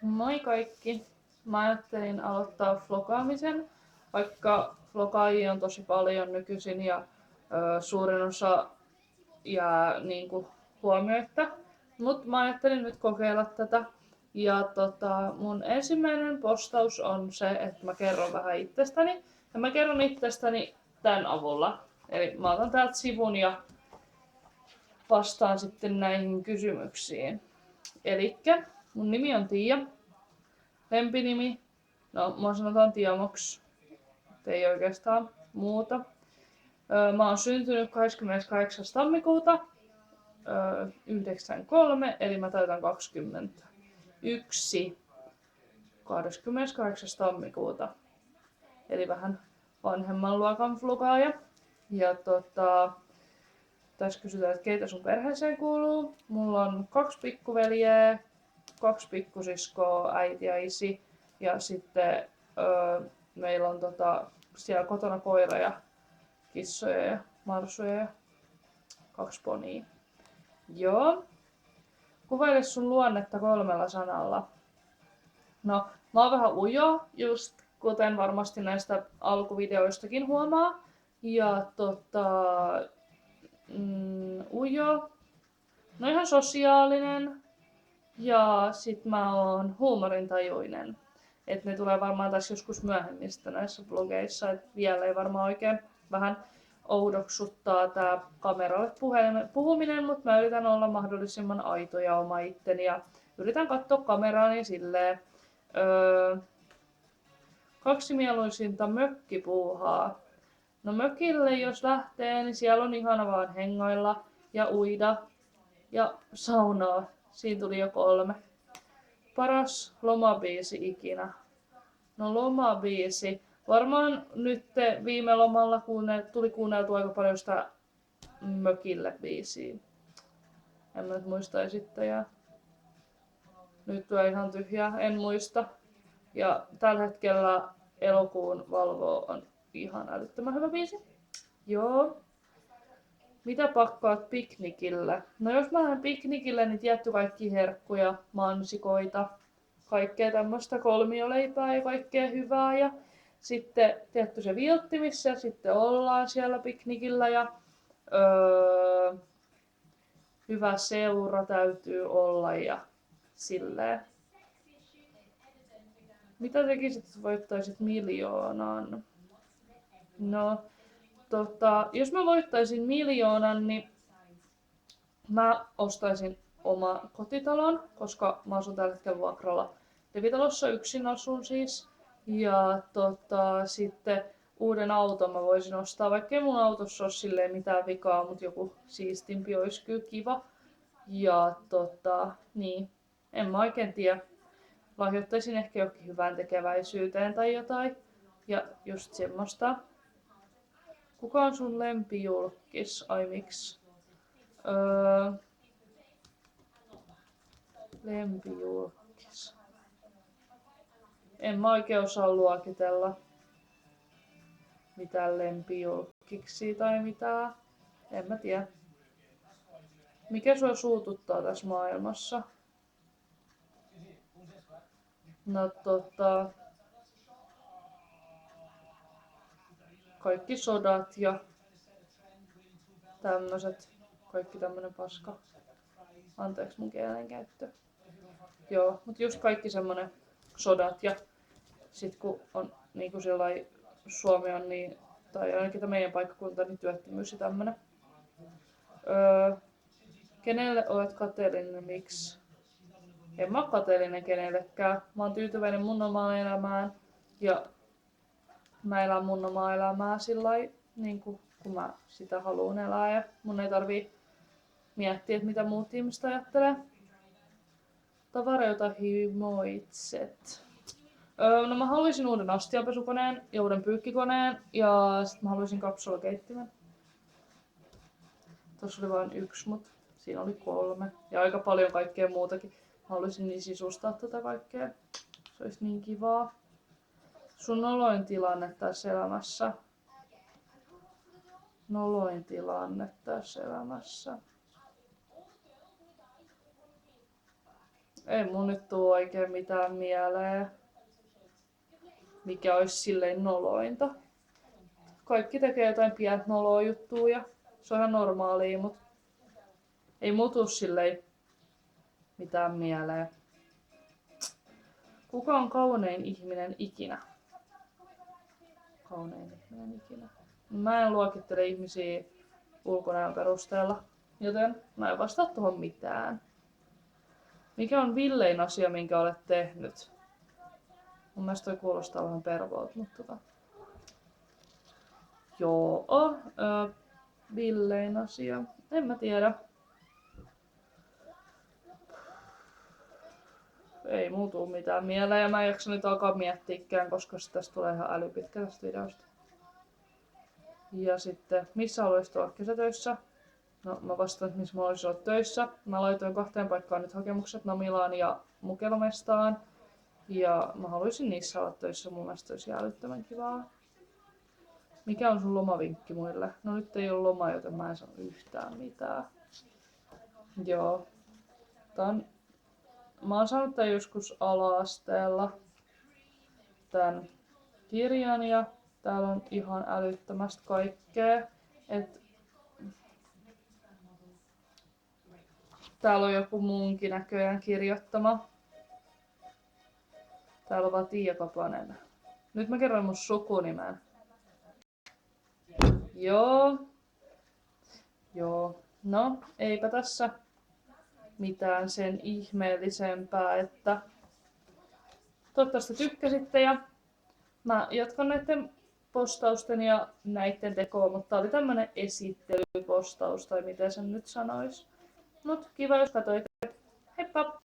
Moi kaikki! Mä ajattelin aloittaa vlogaamisen, vaikka vlogaajia on tosi paljon nykyisin ja suurin osa jää niinku huomioitta. Mut mä ajattelin nyt kokeilla tätä. Ja mun ensimmäinen postaus on se, että mä kerron vähän itsestäni. Ja mä kerron itsestäni tän avulla. Eli mä otan täältä sivun ja vastaan sitten näihin kysymyksiin. Elikkä mun nimi on Tiia. Lempinimi? No, mua sanotaan Tiamoks. Ei oikeastaan muuta. Mä oon syntynyt 28. tammikuuta 93, eli mä täytän 21 28. tammikuuta. Eli vähän vanhemman luokan vlogaaja. Ja tässä kysytään, että keitä sun perheeseen kuuluu. Mulla on 2 pikkuveljeä, 2 pikkusiskoa, äiti ja isi. Ja sitten meillä on siellä kotona koira ja kissoja ja marsuja ja 2 ponia. Joo. Kuvaile sun luonnetta 3 sanalla. No, mä oon vähän ujo, just kuten varmasti näistä alkuvideoistakin huomaa. Ja ujo. No ihan sosiaalinen. Ja sit mä oon huumorintajuinen. Et ne tulee varmaan tässä joskus myöhemmistä näissä blogeissa, et vielä ei varmaan oikein vähän oudoksuttaa tää kameralle puhuminen, mutta mä yritän olla mahdollisimman aito ja oma itteni ja yritän katsoa kameraani silleen. 2 mieluisinta mökkipuuhaa. No mökille jos lähtee, niin siellä on ihana vaan hengailla ja uida ja saunaa. Siinä tuli jo 3. Paras lomabiisi ikinä. No lomabiisi. Varmaan nyt viime lomalla tuli kuunneltua aika paljon sitä Mökille biisiä. En mä nyt muista esittäjää. Nyt tulee ihan tyhjää, en muista. Ja tällä hetkellä Elokuun valvoo on ihan älyttömän hyvä biisi. Joo. Mitä pakkaat piknikille? No jos mä lähden piknikille, niin tietty kaikki herkkuja, mansikoita, kaikkea tämmöistä kolmioleipää ja kaikkea hyvää. Ja sitten tietty se viltti, missä sitten ollaan siellä piknikillä ja hyvä seura täytyy olla ja silleen. Mitä tekisit, jos voittaisit miljoonan? No, jos mä voittaisin miljoonan, niin mä ostaisin oma kotitalon, koska mä asun tällä hetkellä vuokralla rivitalossa, yksin asun siis. Ja sitten uuden auton mä voisin ostaa, vaikka ei mun autossa ole silleen mitään vikaa, mutta joku siistimpi olisi kyllä kiva. Ja niin, en mä oikein tiedä. Lahjoittaisin ehkä johonkin hyvään tekeväisyyteen tai jotain. Ja just semmoista. Kuka on sun lempijulkkis? Ai miksi? Lempijulkkis. En mä oikein osaa luokitella mitään lempijulkkiksi tai mitään. En mä tiedä. Mikä sua suututtaa tässä maailmassa? No kaikki sodat ja tämmöset. Kaikki tämmönen paska. Anteeksi mun kielenkäyttö. Joo, mut just kaikki semmonen sodat ja sit kun on niinku sellai Suomi on niin, tai ainakin tämä meidän paikkakunta, niin työttömyys ja tämmönen. Kenelle olet kateellinen, miksi? En mä oo kateellinen kenellekään. Mä oon tyytyväinen mun omaan elämään ja mä elän mun omaa elämää sillai niin kun mä sitä haluun elää ja mun ei tarvii miettiä, että mitä muut ihmiset ajattelee. Tavara, jota himoitset. No mä haluaisin uuden astianpesukoneen ja uuden pyykkikoneen ja sit mä haluaisin kapsulakeittimen. Tossa oli vain 1, mut siinä oli 3 ja aika paljon kaikkea muutakin. Mä haluaisin niin sisustaa tätä kaikkea. Se olisi niin kivaa. Sun noloin tilanne tässä elämässä. Noloin tilanne tässä elämässä. Ei mun nyt tuu oikein mitään mieleen, mikä olisi silleen nolointa. Kaikki tekee jotain pientä noloa juttua ja se on ihan normaalia, mutta ei mun tuu silleen mitään mieleen. Kuka on kaunein ihminen ikinä? Kaunein ihminen ikinä. Mä en luokittele ihmisiä ulkonäön perusteella, joten mä en vastaa tuohon mitään. Mikä on villein asia, minkä olet tehnyt? Mun mielestä toi kuulostaa vähän pervoilta, mutta joo, villein asia. En mä tiedä. Ei muutu mitään mieleen ja mä en jaksa nyt alkaa miettiäkään, koska tästä tulee ihan älypitkä tästä videosta. Ja sitten, missä haluaisit olla kesätöissä? No mä vastaan, että missä mä haluaisin olla töissä. Mä laitoin 2 paikkaan nyt hakemukset, Nomilaan ja Mukelomestaan. Ja mä haluaisin niissä olla töissä, mun mielestä olisi älyttömän kivaa. Mikä on sun lomavinkki muille? No nyt ei ole loma, joten mä en sano yhtään mitään. Joo. Mä oon saanut tän joskus ala-asteella tän kirjan ja täällä on ihan älyttömästi kaikkea. Täällä on joku munkin näköjään kirjoittama. Täällä on vaan Tiia Papanen. Nyt mä kerron mun sukunimen. Joo. No, eipä tässä mitään sen ihmeellisempää, että toivottavasti tykkäsitte ja mä jatkan näiden postausten ja näiden tekoa, mutta tää oli tämmönen esittelypostaus tai miten sen nyt sanois. Mut kiva jos katsoitte. Heippa!